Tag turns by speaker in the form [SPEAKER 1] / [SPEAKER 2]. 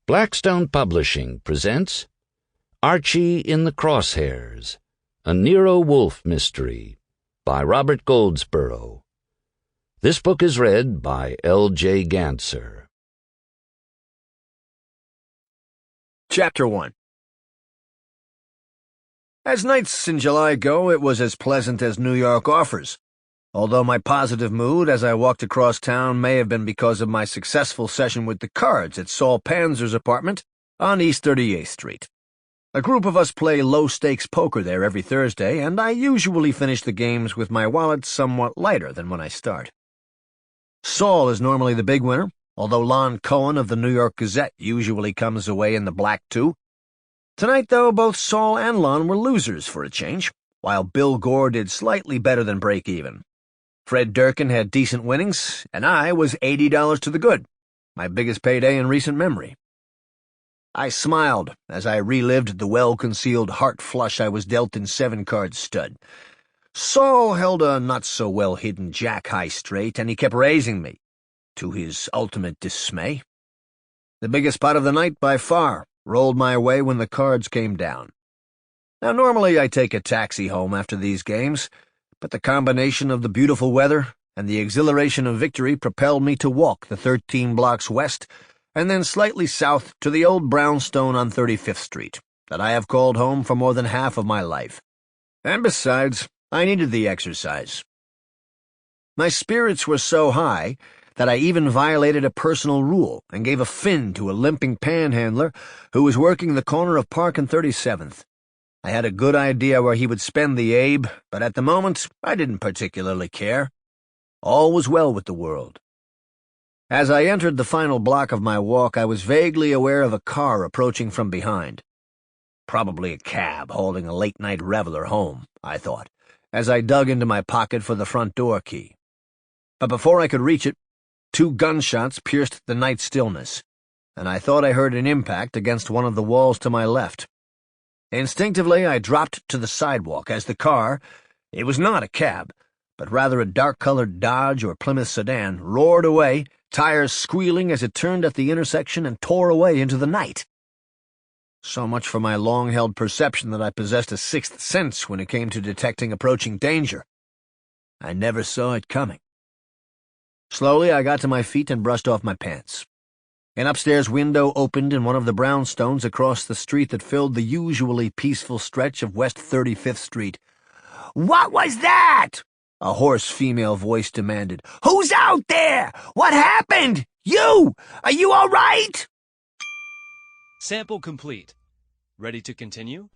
[SPEAKER 1] Blackstone Publishing presents Archie in the Crosshairs, a Nero Wolfe mystery by Robert Goldsborough. This book is read by L.J. Ganser.
[SPEAKER 2] Chapter 1. As nights in July go, it was as pleasant as New York offers, although my positive mood as I walked across town may have been because of my successful session with the cards at Saul Panzer's apartment on East 38th Street. A group of us play low-stakes poker there every Thursday, and I usually finish the games with my wallet somewhat lighter than when I start. Saul is normally the big winner, although Lon Cohen of the New York Gazette usually comes away in the black too. Tonight, though, both Saul and Lon were losers for a change, while Bill Gore did slightly better than break even. Fred Durkin had decent winnings, and I was $80 to the good, my biggest payday in recent memory. I smiled as I relived the well-concealed heart flush I was dealt in 7-card stud. Saul held a not-so-well-hidden jack high straight, and he kept raising me, to his ultimate dismay. The biggest pot of the night, by far, rolled my way when the cards came down. Now, normally I take a taxi home after these games, but the combination of the beautiful weather and the exhilaration of victory propelled me to walk the 13 blocks west and then slightly south to the old brownstone on 35th Street that I have called home for more than half of my life. And besides, I needed the exercise. My spirits were so high that I even violated a personal rule and gave a fin to a limping panhandler who was working the corner of Park and 37th. I had a good idea where he would spend the Abe, but at the moment I didn't particularly care. All was well with the world. As I entered the final block of my walk, I was vaguely aware of a car approaching from behind. Probably a cab hauling a late-night reveler home, I thought, as I dug into my pocket for the front door key. But before I could reach it, 2 gunshots pierced the night stillness, and I thought I heard an impact against one of the walls to my left. Instinctively, I dropped to the sidewalk as the car, it was not a cab, but rather a dark-colored Dodge or Plymouth sedan, roared away, tires squealing as it turned at the intersection and tore away into the night. So much for my long-held perception that I possessed a sixth sense when it came to detecting approaching danger. I never saw it coming. Slowly, I got to my feet and brushed off my pants. An upstairs window opened in one of the brownstones across the street that filled the usually peaceful stretch of West 35th Street. "What was that?" a hoarse female voice demanded. "Who's out there? What happened? You! Are you all right?"
[SPEAKER 3] Sample complete. Ready to continue?